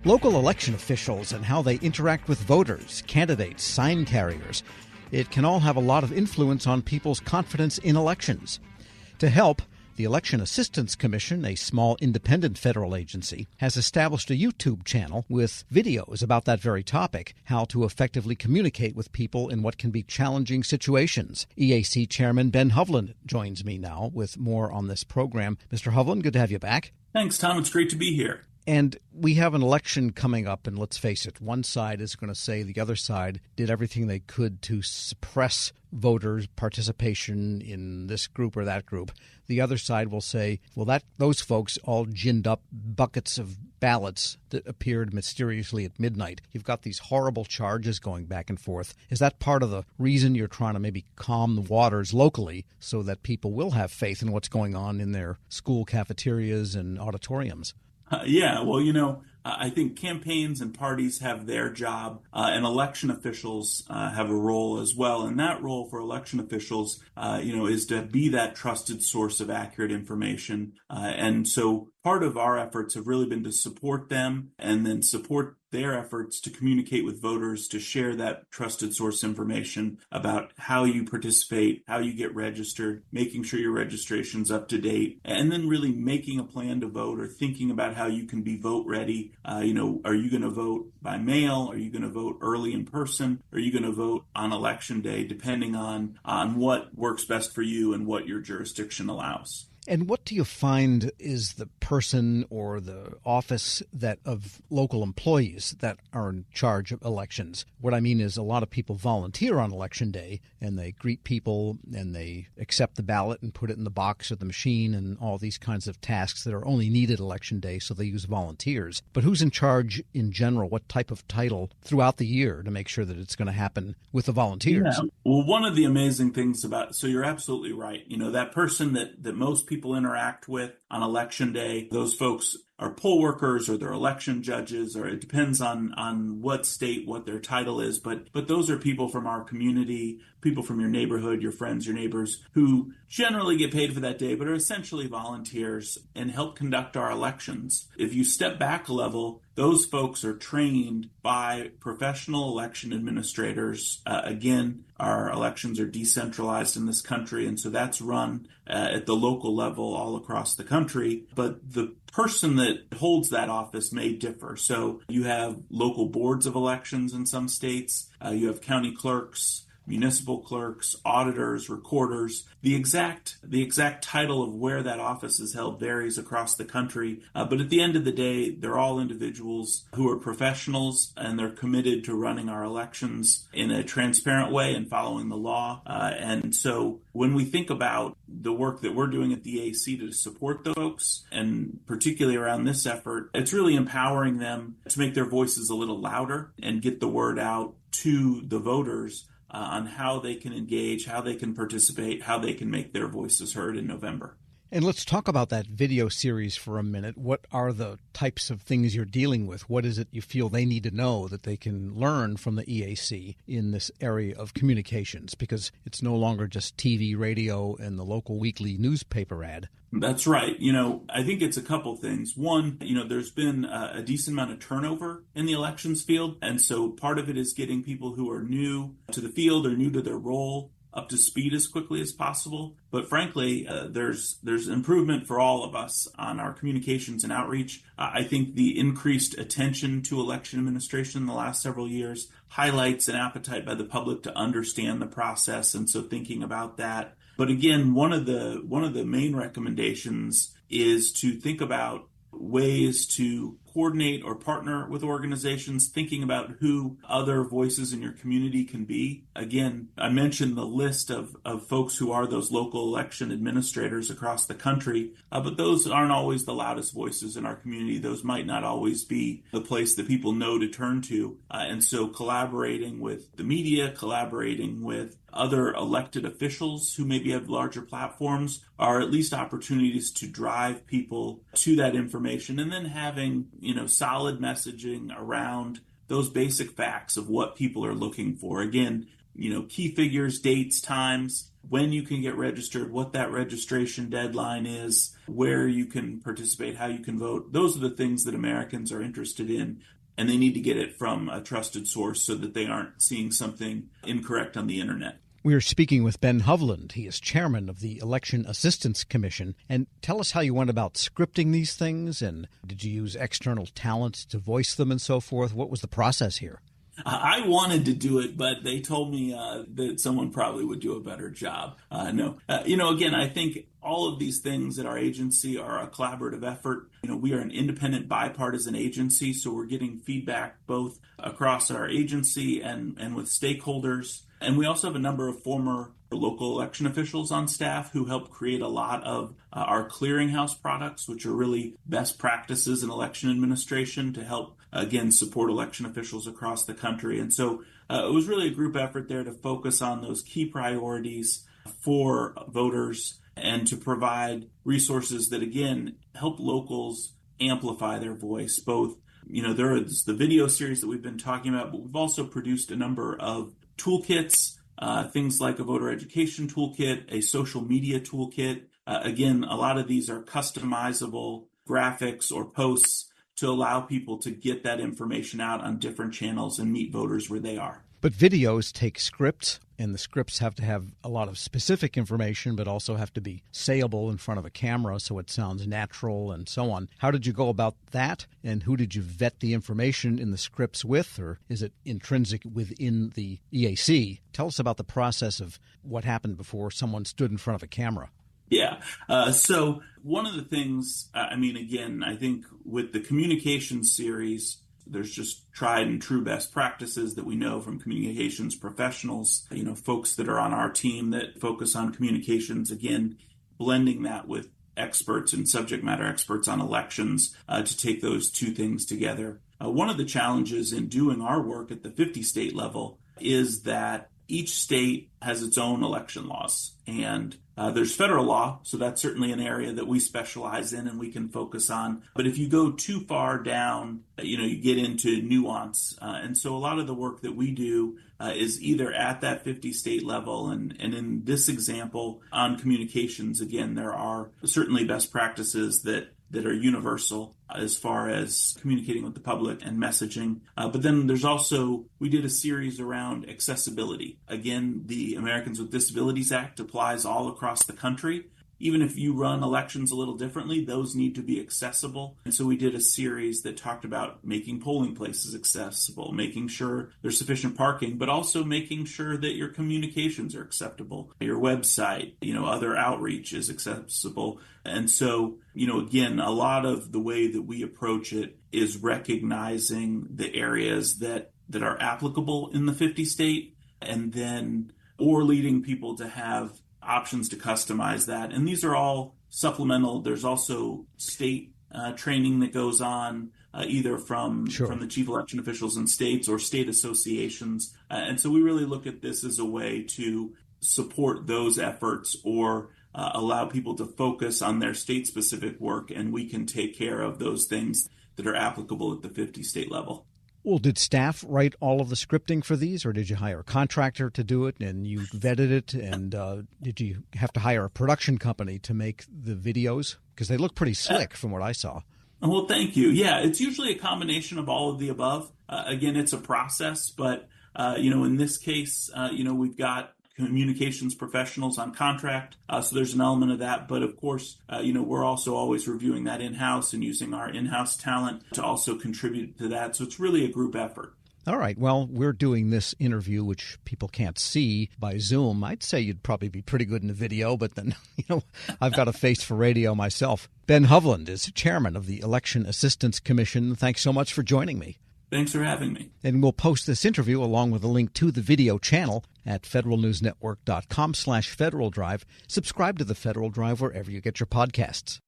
Local election officials and how they interact with voters, candidates, sign carriers. It can all have a lot of influence on people's confidence in elections. To help, the Election Assistance Commission, a small independent federal agency, has established a YouTube channel with videos about that very topic, how to effectively communicate with people in what can be challenging situations. EAC Chairman Ben Hovland joins me now with more on this program. Mr. Hovland, good to have you back. Thanks, Tom. It's great to be here. And we have an election coming up, and let's face it, one side is going to say the other side did everything they could to suppress voters' participation in this group or that group. The other side will say, well, those folks all ginned up buckets of ballots that appeared mysteriously at midnight. You've got these horrible charges going back and forth. Is that part of the reason you're trying to maybe calm the waters locally so that people will have faith in what's going on in their school cafeterias and auditoriums? I think campaigns and parties have their job, and election officials have a role as well. And that role for election officials, is to be that trusted source of accurate information. And so part of our efforts have really been to support them and then support their efforts to communicate with voters, to share that trusted source information about how you participate, how you get registered, making sure your registration's up to date, and then really making a plan to vote or thinking about how you can be vote ready. Are you going to vote by mail? Are you going to vote early in person? Are you going to vote on election day, depending on what works best for you and what your jurisdiction allows? And what do you find is the person or the office of local employees that are in charge of elections? What I mean is a lot of people volunteer on election day and they greet people and they accept the ballot and put it in the box or the machine and all these kinds of tasks that are only needed election day, so they use volunteers. But who's in charge in general? What type of title throughout the year to make sure that it's going to happen with the volunteers? Yeah. Well, one of the amazing things so you're absolutely right. That person that most people interact with on election day, those folks are poll workers or they're election judges, or it depends on what state, what their title is. But those are people from our community, people from your neighborhood, your friends, your neighbors, who generally get paid for that day, but are essentially volunteers and help conduct our elections. If you step back a level, those folks are trained by professional election administrators. Again, our elections are decentralized in this country, and so that's run at the local level all across the country. But the person that holds that office may differ. So you have local boards of elections in some states. You have county clerks, municipal clerks, auditors, recorders. The exact title of where that office is held varies across the country. But at the end of the day, they're all individuals who are professionals, and they're committed to running our elections in a transparent way and following the law. And so when we think about the work that we're doing at the EAC to support the folks, and particularly around this effort, it's really empowering them to make their voices a little louder and get the word out to the voters on how they can engage, how they can participate, how they can make their voices heard in November. And let's talk about that video series for a minute. What are the types of things you're dealing with? What is it you feel they need to know that they can learn from the EAC in this area of communications? Because it's no longer just TV, radio, and the local weekly newspaper ad. That's right. I think it's a couple things. One, there's been a decent amount of turnover in the elections field. And so part of it is getting people who are new to the field or new to their role up to speed as quickly as possible. But frankly, there's improvement for all of us on our communications and outreach. I think the increased attention to election administration in the last several years highlights an appetite by the public to understand the process, and so thinking about that. But again, one of the main recommendations is to think about ways to coordinate or partner with organizations, thinking about who other voices in your community can be. Again, I mentioned the list of folks who are those local election administrators across the country, but those aren't always the loudest voices in our community. Those might not always be the place that people know to turn to. And so collaborating with the media, collaborating with other elected officials who maybe have larger platforms are at least opportunities to drive people to that information, and then having solid messaging around those basic facts of what people are looking for. Again, key figures, dates, times, when you can get registered, what that registration deadline is, where you can participate, how you can vote. Those are the things that Americans are interested in, and they need to get it from a trusted source so that they aren't seeing something incorrect on the internet. We are speaking with Ben Hovland. He is chairman of the Election Assistance Commission. And tell us how you went about scripting these things, and did you use external talent to voice them and so forth? What was the process here? I wanted to do it, but they told me that someone probably would do a better job. Again, I think all of these things at our agency are a collaborative effort. We are an independent bipartisan agency, so we're getting feedback both across our agency and with stakeholders. And we also have a number of former local election officials on staff who help create a lot of our clearinghouse products, which are really best practices in election administration to help, again, support election officials across the country. And so it was really a group effort there to focus on those key priorities for voters and to provide resources that, again, help locals amplify their voice. Both, there is the video series that we've been talking about, but we've also produced a number of toolkits, things like a voter education toolkit, a social media toolkit. Again, a lot of these are customizable graphics or posts to allow people to get that information out on different channels and meet voters where they are. But videos take scripts, and the scripts have to have a lot of specific information, but also have to be sayable in front of a camera so it sounds natural and so on. How did you go about that, and who did you vet the information in the scripts with, or is it intrinsic within the EAC? Tell us about the process of what happened before someone stood in front of a camera. Yeah. So one of the things, again, I think with the communications series, there's just tried and true best practices that we know from communications professionals, folks that are on our team that focus on communications, again, blending that with experts and subject matter experts on elections to take those two things together. One of the challenges in doing our work at the 50-state level is that each state has its own election laws, and there's federal law, so that's certainly an area that we specialize in and we can focus on. But if you go too far down, you get into nuance. And so a lot of the work that we do is either at that 50-state level, and in this example on communications, again, there are certainly best practices that are universal as far as communicating with the public and messaging. But then there's also, we did a series around accessibility. Again, the Americans with Disabilities Act applies all across the country. Even if you run elections a little differently, those need to be accessible. And so we did a series that talked about making polling places accessible, making sure there's sufficient parking, but also making sure that your communications are acceptable. Your website, other outreach is accessible. And so, again, a lot of the way that we approach it is recognizing the areas that are applicable in the 50-state and then, or leading people to have options to customize that. And these are all supplemental. There's also state training that goes on either from the chief election officials in states or state associations. And so we really look at this as a way to support those efforts or allow people to focus on their state-specific work, and we can take care of those things that are applicable at the 50-state level. Well, did staff write all of the scripting for these, or did you hire a contractor to do it and you vetted it? And did you have to hire a production company to make the videos? Because they look pretty slick from what I saw. Well, thank you. Yeah, it's usually a combination of all of the above. Again, it's a process, but, in this case, we've got communications professionals on contract. So there's an element of that. But of course, we're also always reviewing that in-house and using our in-house talent to also contribute to that. So it's really a group effort. All right. Well, we're doing this interview, which people can't see, by Zoom. I'd say you'd probably be pretty good in the video, but then, I've got a face for radio myself. Ben Hovland is chairman of the Election Assistance Commission. Thanks so much for joining me. Thanks for having me. And we'll post this interview along with a link to the video channel at federalnewsnetwork.com/Federal Drive. Subscribe to the Federal Drive wherever you get your podcasts.